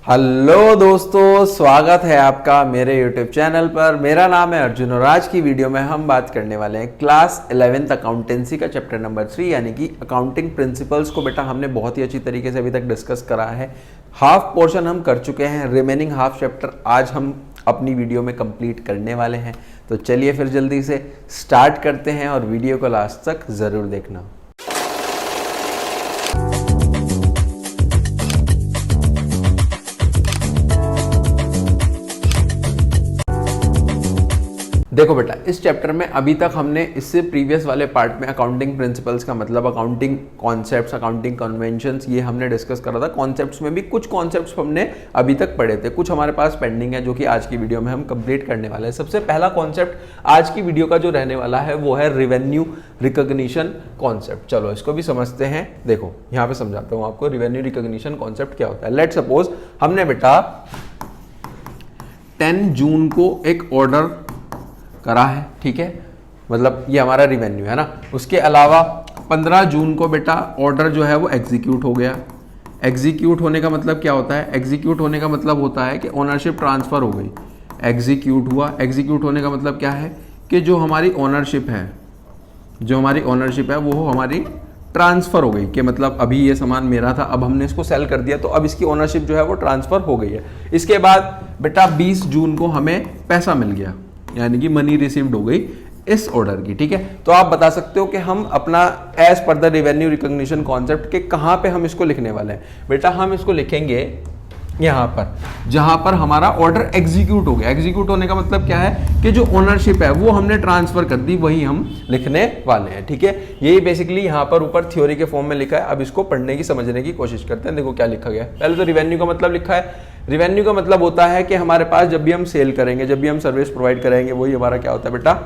Hello दोस्तों, स्वागत है आपका मेरे YouTube चैनल पर। मेरा नाम है अर्जुन और आज की वीडियो में हम बात करने वाले हैं क्लास 11th अकाउंटेंसी का चैप्टर नंबर 3 यानी कि अकाउंटिंग प्रिंसिपल्स को बेटा हमने बहुत ही अच्छी तरीके से अभी तक डिस्कस करा है। हाफ पोर्शन हम कर चुके हैं, रिमेनिंग हाफ चैप्टर आज हम अपनी वीडियो में कंप्लीट करने वाले हैं। तो चलिए फिर जल्दी से स्टार्ट करते हैं और वीडियो को लास्ट तक ज़रूर देखना। देखो बेटा, इस चैप्टर में अभी तक हमने इससे प्रीवियस वाले पार्ट में अकाउंटिंग प्रिंसिपल्स का मतलब अकाउंटिंग कॉन्सेप्ट्स, अकाउंटिंग कन्वेंशंस ये हमने डिस्कस करा था। कॉन्सेप्ट्स में भी कुछ कॉन्सेप्ट्स हमने अभी तक पढ़े थे, कुछ हमारे पास पेंडिंग है जो कि आज की वीडियो में हम कंप्लीट करने वाले हैं। सबसे पहला कॉन्सेप्ट आज की वीडियो का जो रहने वाला है वो है रेवेन्यू रिकॉग्निशन कॉन्सेप्ट। चलो इसको भी समझते हैं। देखो यहाँ पे समझाता हूँ आपको रेवेन्यू रिकॉग्निशन कॉन्सेप्ट क्या होता है। लेट्स सपोज हमने बेटा 10 जून को एक ऑर्डर करा है, ठीक है, मतलब ये हमारा रिवेन्यू है ना। उसके अलावा 15 जून को बेटा ऑर्डर जो है वो एग्जीक्यूट हो गया। एग्जीक्यूट होने का मतलब क्या होता है? एग्जीक्यूट होने का मतलब होता है कि ओनरशिप ट्रांसफर हो गई। एग्जीक्यूट हुआ, एग्जीक्यूट होने का मतलब क्या है कि जो हमारी ओनरशिप है वो हमारी ट्रांसफर हो गई। कि मतलब अभी ये सामान मेरा था, अब हमने इसको सेल कर दिया तो अब इसकी ओनरशिप जो है वो ट्रांसफर हो गई है। इसके बाद बेटा 20 जून को हमें पैसा मिल गया, यानी कि मनी रिसीव्ड हो गई इस ऑर्डर की, ठीक है। तो आप बता सकते हो कि हम अपना as per the revenue recognition concept के कहां पे हम इसको लिखने वाले हैं। बेटा हम इसको लिखेंगे यहां पर जहां पर हमारा ऑर्डर एग्जीक्यूट हो गया। एग्जीक्यूट होने का मतलब क्या है कि जो ओनरशिप है वो हमने ट्रांसफर कर दी, वही हम लिखने वाले हैं, ठीक है। यही बेसिकली यहां पर ऊपर थ्योरी के फॉर्म में लिखा है। अब इसको पढ़ने की समझने की कोशिश करते हैं। देखो क्या लिखा गया है। पहले तो रिवेन्यू का मतलब लिखा है। रिवेन्यू का मतलब होता है कि हमारे पास जब भी हम सेल करेंगे, जब भी हम सर्विस प्रोवाइड करेंगे, वही हमारा क्या होता है बेटा?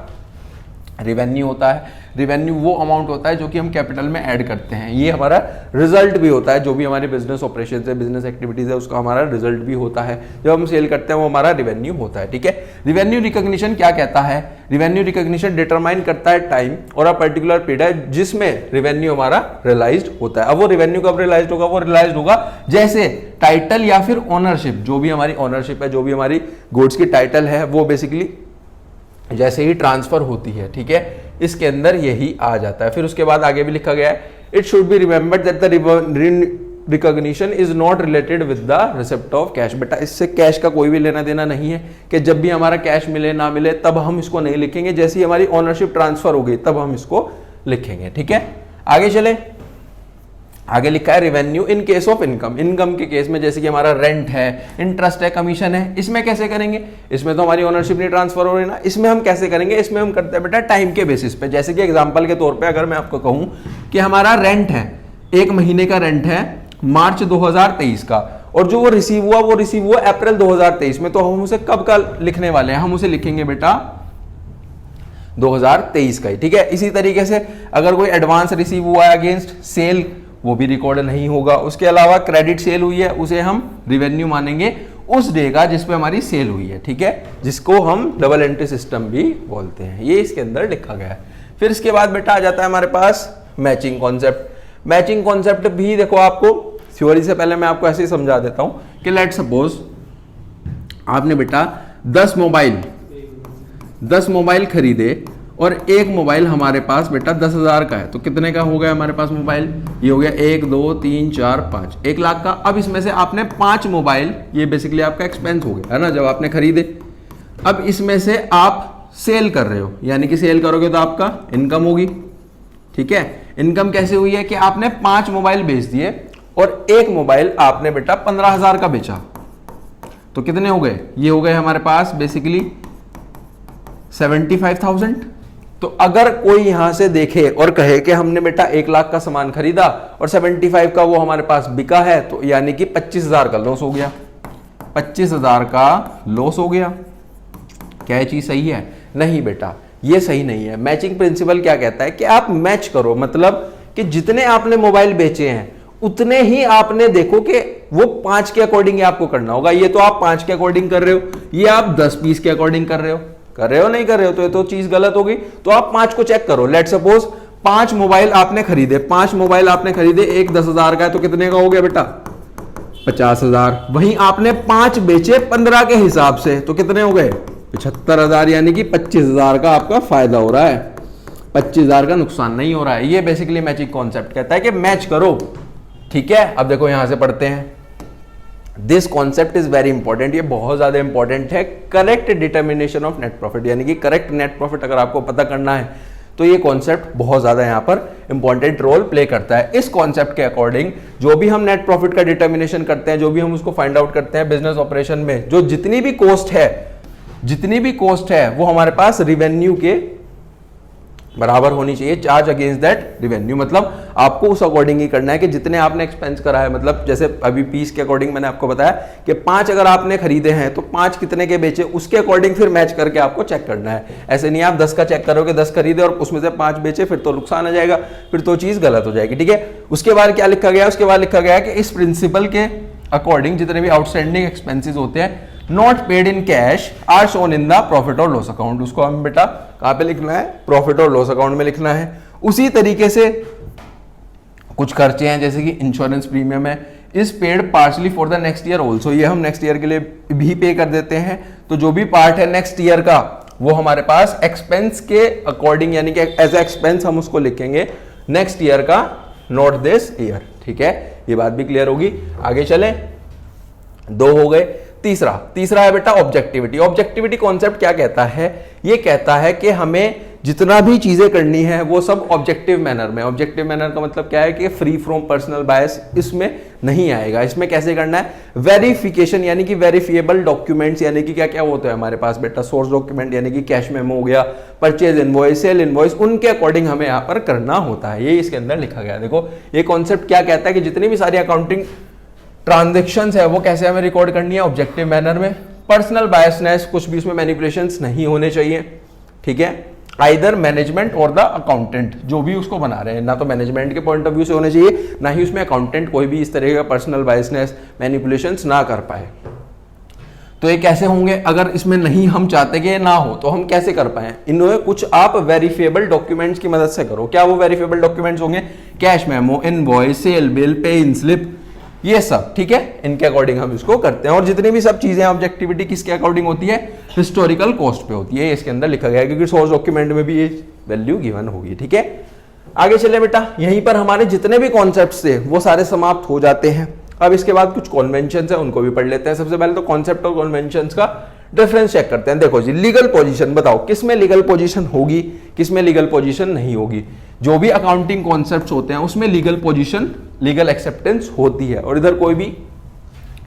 रिवेन्यू होता है। रिवेन्यू वो अमाउंट होता है जो कि हम कैपिटल में ऐड करते हैं। ये हमारा रिजल्ट भी होता है, जो भी हमारी बिजनेस ऑपरेशन है, बिजनेस एक्टिविटीज है, उसका हमारा रिजल्ट भी होता है। जब हम सेल करते हैं वो हमारा रिवेन्यू होता है, ठीक है। रिवेन्यू रिकॉग्निशन क्या कहता है? रिवेन्यू रिकॉग्निशन डिटरमाइन करता है टाइम और अ पर्टिकुलर पीरियड है जिसमें रिवेन्यू हमारा रियलाइज्ड होता है। अब वो रिवेन्यू कब रियलाइज्ड होगा? वो रियलाइज्ड होगा जैसे टाइटल या फिर ओनरशिप, जो भी हमारी ओनरशिप है, जो भी हमारी गुड्स की टाइटल है, वो बेसिकली जैसे ही ट्रांसफर होती है, ठीक है। इसके अंदर यही आ जाता है। फिर उसके बाद आगे भी लिखा गया है, it should be remembered that the recognition is not related with the receipt of cash. बेटा इससे कैश का कोई भी लेना देना नहीं है कि जब भी हमारा कैश मिले ना मिले तब हम इसको नहीं लिखेंगे। जैसे ही हमारी ओनरशिप ट्रांसफर हो गई तब हम इसको लिखेंगे, ठीक है। आगे चले, आगे लिखा है revenue in case of income. Income के केस में जैसे कि हमारा रेंट है, इंटरेस्ट है, कमीशन है, इसमें कैसे करेंगे? इसमें तो हमारी ओनरशिप नहीं ट्रांसफर हो रही ना, इसमें हम कैसे करेंगे? इसमें हम करते हैं बेटा टाइम के बेसिस पे। जैसे कि एग्जांपल के तौर पे अगर मैं आपको कहूं कि हमारा रेंट है, 1 महीने का रेंट है मार्च 2023 का, और जो वो रिसीव हुआ अप्रैल 2023 में, तो हम उसे कब का लिखने वाले हैं? हम उसे लिखेंगे बेटा 2023 का ही, ठीक है। इसी तरीके से अगर कोई एडवांस रिसीव हुआ है अगेंस्ट सेल, वो भी रिकॉर्ड नहीं होगा। उसके अलावा क्रेडिट सेल हुई है, उसे हम रिवेन्यू मानेंगे उस डे का जिस पे हमारी सेल हुई है, ठीक है, जिसको हम डबल एंट्री सिस्टम भी बोलते हैं। ये इसके अंदर लिखा गया है। फिर इसके बाद बेटा आ जाता है हमारे पास मैचिंग कॉन्सेप्ट। मैचिंग कॉन्सेप्ट भी देखो, आपको थ्योरी से पहले मैं आपको ऐसे ही समझा देता हूं कि लेट सपोज आपने बेटा 10 मोबाइल खरीदे और एक मोबाइल हमारे पास बेटा 10,000 का है। तो कितने का हो गया हमारे पास मोबाइल? ये हो गया 1 2 3 4 5, 1 लाख का। अब इसमें से आपने 5 मोबाइल, ये बेसिकली आपका एक्सपेंस हो गया है ना जब आपने खरीदे। अब इसमें से आप सेल कर रहे हो, यानी कि सेल करोगे तो आपका इनकम होगी, ठीक है। इनकम कैसे हुई है कि आपने 5 मोबाइल बेच दिए और एक मोबाइल आपने बेटा 15,000 का बेचा। तो कितने हो गए? ये हो गए हमारे पास बेसिकली 75,000। तो अगर कोई यहां से देखे और कहे कि हमने बेटा 1 लाख का सामान खरीदा और 75 का वो हमारे पास बिका है, तो यानी कि 25,000 का लॉस हो गया। 25,000 का लॉस हो गया। क्या ये चीज सही है? नहीं बेटा, ये सही नहीं है। मैचिंग प्रिंसिपल क्या कहता है कि आप मैच करो, मतलब कि जितने आपने मोबाइल बेचे हैं उतने ही आपने देखो कि वो 5 के अकॉर्डिंग आपको करना होगा। ये तो आप 5 के अकॉर्डिंग कर रहे हो, ये आप 10 पीस के अकॉर्डिंग कर रहे हो, नहीं कर रहे हो, तो ये तो चीज गलत होगी। तो आप 5 को चेक करो। लेट सपोज 5 मोबाइल आपने खरीदे, 5 मोबाइल आपने खरीदे, एक 10,000 का है, तो कितने का हो गया बेटा? 50,000। वहीं आपने 5 बेचे 15 के हिसाब से, तो कितने हो गए? 75,000, यानी कि 25,000 का आपका फायदा हो रहा है, 25,000 का नुकसान नहीं हो रहा है। ये बेसिकली मैचिंग कॉन्सेप्ट कहता है कि मैच करो। ठीक है, अब देखो यहां से पढ़ते हैं। This concept is very important, ये बहुत ज्यादा इंपॉर्टेंट है। Correct determination of net profit, यानी कि करेक्ट नेट प्रॉफिट अगर आपको पता करना है तो ये कॉन्सेप्ट बहुत ज्यादा यहां पर इंपॉर्टेंट रोल प्ले करता है। इस कॉन्सेप्ट के अकॉर्डिंग जो भी हम नेट प्रॉफिट का डिटर्मिनेशन करते हैं, जो भी हम उसको फाइंड आउट करते हैं बिजनेस ऑपरेशन में, जो जितनी भी कॉस्ट है वो हमारे पास रिवेन्यू के बराबर होनी चाहिए, चार्ज अगेंस्ट दैट रिवेन्यू। मतलब आपको उस अकॉर्डिंग ही करना है कि जितने आपने एक्सपेंस करा है, मतलब जैसे अभी पीस के अकॉर्डिंग मैंने आपको बताया कि 5 अगर आपने खरीदे हैं तो 5 कितने के बेचे, उसके अकॉर्डिंग फिर मैच करके आपको चेक करना है। ऐसे नहीं आप 10 का चेक करोगे, 10 खरीदे और उसमें से 5 बेचे, फिर तो नुकसान आ जाएगा, फिर तो चीज गलत हो जाएगी। ठीक है, उसके बाद क्या लिखा गया? उसके बाद लिखा गया कि इस प्रिंसिपल के अकॉर्डिंग जितने भी आउटस्टैंडिंग एक्सपेंसेस होते हैं not paid in cash are shown in the profit और लॉस अकाउंट। उसको हम बेटा कहां पे लिखना है? प्रॉफिट और लॉस अकाउंट में लिखना है। उसी तरीके से कुछ खर्चे हैं जैसे कि इंश्योरेंस प्रीमियम है, is paid partially for the next year also, ये हम नेक्स्ट ईयर के लिए भी पे कर देते हैं। तो जो भी पार्ट है नेक्स्ट ईयर का वो हमारे पास एक्सपेंस के अकॉर्डिंग, यानी कि एज एक्सपेंस हम उसको लिखेंगे नेक्स्ट ईयर का, नॉट दिस ईयर। ठीक है, ये बात भी क्लियर होगी। आगे चले, 2 हो गए। तीसरा है बेटा ऑब्जेक्टिविटी। ऑब्जेक्टिविटी कॉन्सेप्ट क्या कहता है? ये कहता है कि हमें जितना भी चीजें करनी है वो सब ऑब्जेक्टिव मैनर में। ऑब्जेक्टिव मैनर का मतलब क्या है कि फ्री फ्रॉम पर्सनल बायस इसमें नहीं आएगा। इसमें कैसे करना है? वेरिफिकेशन, यानी कि वेरिफिएबल डॉक्यूमेंट्स, यानी कि क्या क्या होता है हमारे पास बेटा? सोर्स डॉक्यूमेंट, यानी कि कैश मेमो हो गया, परचेज इनवॉइस, सेल इनवॉइस, उनके अकॉर्डिंग हमें यहाँ पर करना होता है। ये इसके अंदर लिखा गया। देखो ये कॉन्सेप्ट क्या कहता है कि जितनी भी सारी अकाउंटिंग ट्रांजैक्शंस है वो कैसे हमें रिकॉर्ड करनी है? ऑब्जेक्टिव मैनर में। पर्सनल बायसनेस, कुछ भी उसमें मैनिपुलेशंस नहीं होने चाहिए। ठीक है, आइदर मैनेजमेंट और द अकाउंटेंट, जो भी उसको बना रहे हैं, ना तो मैनेजमेंट के पॉइंट ऑफ व्यू से होने चाहिए, ना ही उसमें अकाउंटेंट कोई भी इस तरह का पर्सनल बायसनेस मैनिपुलेशंस ना कर पाए। तो ये कैसे होंगे? अगर इसमें नहीं हम चाहते कि ये ना हो तो हम कैसे कर पाए? इन्हें कुछ आप वेरिफिएबल डॉक्यूमेंट्स की मदद से करो। क्या वो वेरिफिएबल डॉक्यूमेंट्स होंगे? Cash memo, invoice, sale bill, pay in slip, ये सब। ठीक है, इनके अकॉर्डिंग हम इसको करते हैं। और जितनी भी सब चीजें ऑब्जेक्टिविटी किसके अकॉर्डिंग होती है? हिस्टोरिकल कॉस्ट पे होती है। इसके अंदर लिखा गया है क्योंकि सोर्स डॉक्यूमेंट में भी ये वैल्यू गिवन होगी। ठीक है, आगे चले बेटा। यहीं पर हमारे जितने भी कॉन्सेप्ट्स थे वो सारे समाप्त हो जाते हैं। अब इसके बाद कुछ कॉन्वेंशंस है, उनको भी पढ़ लेते हैं। सबसे पहले तो कॉन्सेप्ट और कॉन्वेंशंस का डिफरेंस चेक करते हैं। देखो जी, लीगल पोजीशन बताओ, किसमें लीगल पोजीशन होगी, किसमें लीगल पोजीशन नहीं होगी। जो भी अकाउंटिंग कॉन्सेप्ट्स होते हैं उसमें लीगल पोजीशन, लीगल एक्सेप्टेंस होती है, और इधर कोई भी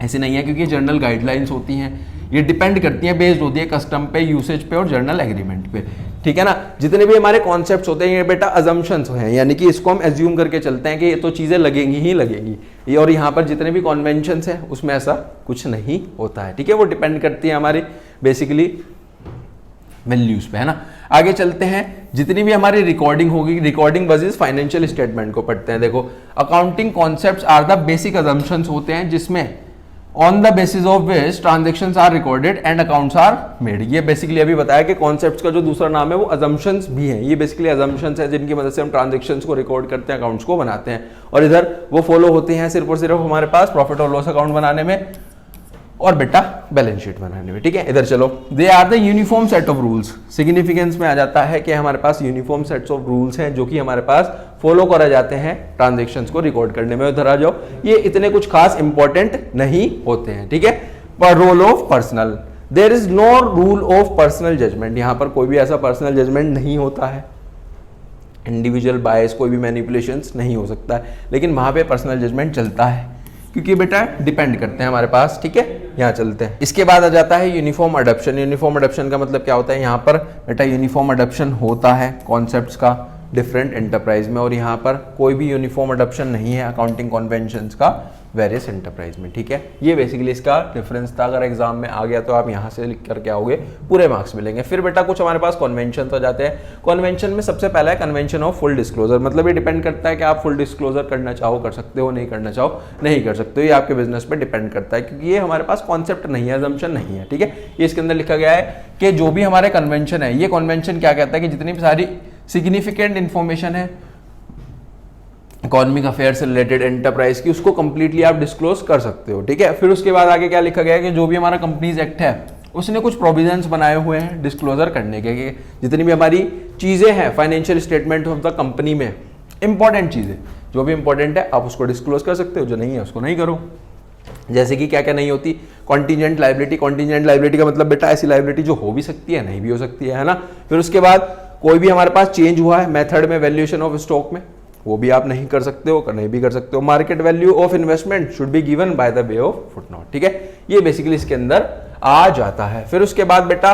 ऐसे नहीं है क्योंकि जर्नल गाइडलाइंस होती हैं। ये डिपेंड करती है, बेस्ड होती है कस्टम पे, यूसेज पे और जर्नल एग्रीमेंट पे। ठीक है ना, जितने भी हमारे कॉन्सेप्ट्स होते हैं ये बेटा अजम्पशंस हैं, यानी कि इसको हम एज्यूम करके चलते हैं कि ये तो चीजें लगेंगी ही लगेंगी। और यहाँ पर जितने भी कॉन्वेंशंस हैं उसमें ऐसा कुछ नहीं होता है। ठीक है, वो डिपेंड करती है हमारी बेसिकली वैल्यूज पे, है ना। आगे चलते हैं, जितनी भी हमारी रिकॉर्डिंग होगी, रिकॉर्डिंग वर्सेस फाइनेंशियल स्टेटमेंट को पढ़ते हैं। देखो, accounting concepts are the basic assumptions होते हैं जिसमें on the basis of which transactions are recorded and accounts are made. ये बेसिकली अभी बताया कि कॉन्सेप्ट्स का जो दूसरा नाम है वो अजम्पशंस भी हैं। ये बेसिकली अजम्पशंस है जिनकी मदद से हम ट्रांजेक्शंस को रिकॉर्ड करते हैं, अकाउंट्स को बनाते हैं, और इधर वो फॉलो होते हैं सिर्फ और सिर्फ हमारे पास प्रॉफिट और लॉस अकाउंट बनाने में और बेटा बैलेंस शीट बनाने में। ठीक है, इधर चलो, they are the uniform set of rules. Significance में आ जाता है कि हमारे पास यूनिफॉर्म सेट्स ऑफ रूल्स हैं जो कि हमारे पास फॉलो करा जाते हैं ट्रांजैक्शंस को रिकॉर्ड करने में। उधर आ जाओ, ये इतने कुछ खास इंपॉर्टेंट नहीं होते हैं। ठीक है, पर role of personal, there is no rule of personal judgement. यहां पर कोई भी ऐसा पर्सनल जजमेंट नहीं होता है, इंडिविजुअल बायस, कोई भी मैनिपुलेशंस नहीं हो सकता है, लेकिन वहां पे पर्सनल जजमेंट चलता है क्योंकि बेटा डिपेंड करते हैं हमारे पास। ठीक है, यहाँ चलते हैं। इसके बाद आ जाता है यूनिफॉर्म अडॉप्शन। यूनिफॉर्म अडॉप्शन का मतलब क्या होता है? यहाँ पर बेटा यूनिफॉर्म अडॉप्शन होता है कॉन्सेप्ट्स का डिफरेंट एंटरप्राइज में, और यहाँ पर कोई भी यूनिफॉर्म अडॉप्शन नहीं है अकाउंटिंग कन्वेंशंस का वेरियस एंटरप्राइज में। ठीक है, ये बेसिकली इसका डिफरेंस था। अगर एग्जाम में आ गया तो आप यहाँ से लिख करके आओगे, पूरे मार्क्स मिलेंगे। फिर बेटा कुछ हमारे पास कन्वेंशन हो जाते हैं। कन्वेंशन में सबसे पहला है कन्वेंशन ऑफ फुल डिस्क्लोजर। मतलब ये डिपेंड करता है कि आप फुल डिस्क्लोजर करना चाहो कर सकते हो, नहीं करना चाहो नहीं कर सकते हो। ये आपके बिजनेस पे डिपेंड करता है क्योंकि ये हमारे पास कॉन्सेप्ट नहीं है, अजम्पशन नहीं है। ठीक है, ये इसके अंदर लिखा गया है कि जो भी हमारे कन्वेंशन है, ये कन्वेंशन क्या कहता है कि जितनी भी सारी सिग्निफिकेंट इंफॉर्मेशन है इकोनॉमिक अफेयर से रिलेटेड एंटरप्राइज की, उसको कंप्लीटली आप डिस्क्लोज कर सकते हो, ठीक है। फिर उसके बाद आगे क्या लिखा गया है कि जो भी हमारा कंपनीज एक्ट है उसने कुछ प्रोविजंस बनाए हुए हैं डिस्क्लोजर करने के, कि जितनी भी हमारी चीजें हैं financial statement of the company में, इंपॉर्टेंट चीजें जो भी इंपॉर्टेंट है आप उसको डिस्क्लोज कर सकते हो, जो नहीं है उसको नहीं करो। जैसे कि क्या क्या नहीं होती, कॉन्टीजेंट लाइबिलिटी। कॉन्टीजेंट लाइबिलिटी का मतलब बेटा ऐसी लाइबिलिटी जो हो भी सकती है नहीं भी हो सकती है ना। फिर उसके बाद कोई भी हमारे पास चेंज हुआ है मेथड में वैल्यूएशन ऑफ स्टॉक में, वो भी आप नहीं कर सकते हो, नहीं भी कर सकते हो। Market value of investment should be given by the way of footnote, ठीक है। ये बेसिकली इसके अंदर आ जाता है। फिर उसके बाद बेटा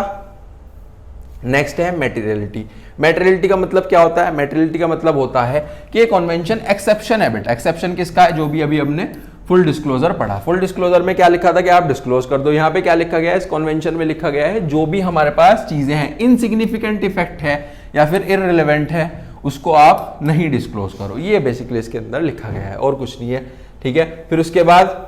नेक्स्ट है मेटीरियलिटी। मेटीरियलिटी का मतलब क्या होता है? मेटीरियलिटी का मतलब होता है कि ये कन्वेंशन एक्सेप्शन है बेटा। एक्सेप्शन किसका है? जो भी अभी हमने फुल डिस्क्लोजर पढ़ा। फुल डिस्क्लोजर में क्या लिखा था कि आप डिस्क्लोज कर दो। यहाँ पे क्या लिखा गया है? इस कन्वेंशन में लिखा गया है जो भी हमारे पास चीजें हैं, इनसिग्निफिकेंट इफेक्ट है या फिर इररिलेवेंट है, उसको आप नहीं डिस्क्लोज करो। ये बेसिकली इसके अंदर लिखा गया है और कुछ नहीं है, ठीक है। फिर उसके बाद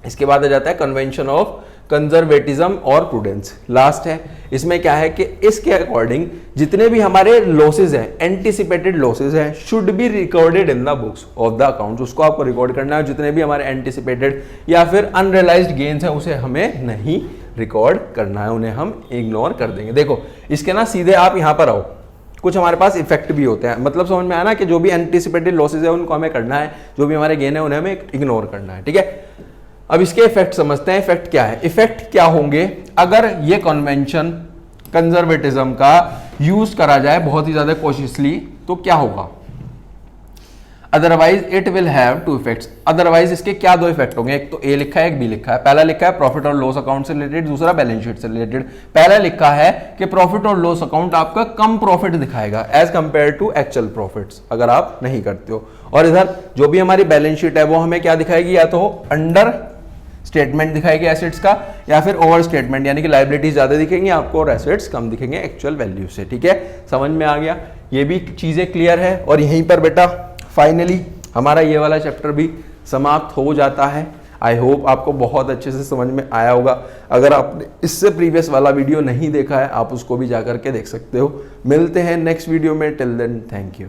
इसके बाद आ जाता है कन्वेंशन ऑफ कंजर्वेटिज्म और प्रूडेंस, लास्ट है। इसमें क्या है कि इसके अकॉर्डिंग जितने भी हमारे लॉसेज हैं, एंटिसिपेटेड लॉसेज हैं, should be recorded in the books of the account. उसको आपको रिकॉर्ड करना है। जितने भी हमारे एंटिसिपेटेड या फिर अनरियलाइज्ड गेन्स हैं उसे हमें नहीं रिकॉर्ड करना है, उन्हें हम इग्नोर कर देंगे। देखो इसके ना सीधे आप यहाँ पर आओ, कुछ हमारे पास इफेक्ट भी होते हैं, मतलब समझ में आया ना कि जो भी एंटिसिपेटेड लॉसेज है उनको हमें करना है, जो भी हमारे गेन है उन्हें हमें इग्नोर करना है, ठीक है। अब इसके इफेक्ट समझते हैं। इफेक्ट क्या है? इफेक्ट क्या होंगे अगर ये कन्वेंशन कंजर्वेटिज्म का यूज करा जाए बहुत ही ज्यादा कॉशियसली, तो क्या होगा? Otherwise it will have two effects. Otherwise इसके क्या दो इफेक्ट होंगे? एक तो ए लिखा है, एक बी लिखा है। पहला लिखा है प्रॉफिट और लॉस अकाउंट से रिलेटेड, दूसरा बैलेंस शीट से रिलेटेड। पहला लिखा है कि प्रॉफिट और लॉस अकाउंट आपका कम प्रॉफिट दिखाएगा as compared to actual profits अगर आप नहीं करते हो। और इधर जो भी हमारी बैलेंस शीट है वो हमें क्या दिखाएगी? या तो अंडर स्टेटमेंट दिखाएगी एसेट्स का, या फिर ओवर स्टेटमेंट, यानी कि लायबिलिटीज ज्यादा दिखेंगी आपको और एसेट्स कम दिखेंगे एक्चुअल वैल्यू से, ठीक है। समझ में आ गया? ये भी चीजें क्लियर है। और यहीं पर बेटा फाइनली हमारा ये वाला चैप्टर भी समाप्त हो जाता है। आई होप आपको बहुत अच्छे से समझ में आया होगा। अगर आपने इससे प्रीवियस वाला वीडियो नहीं देखा है आप उसको भी जाकर के देख सकते हो। मिलते हैं नेक्स्ट वीडियो में। Till then thank you.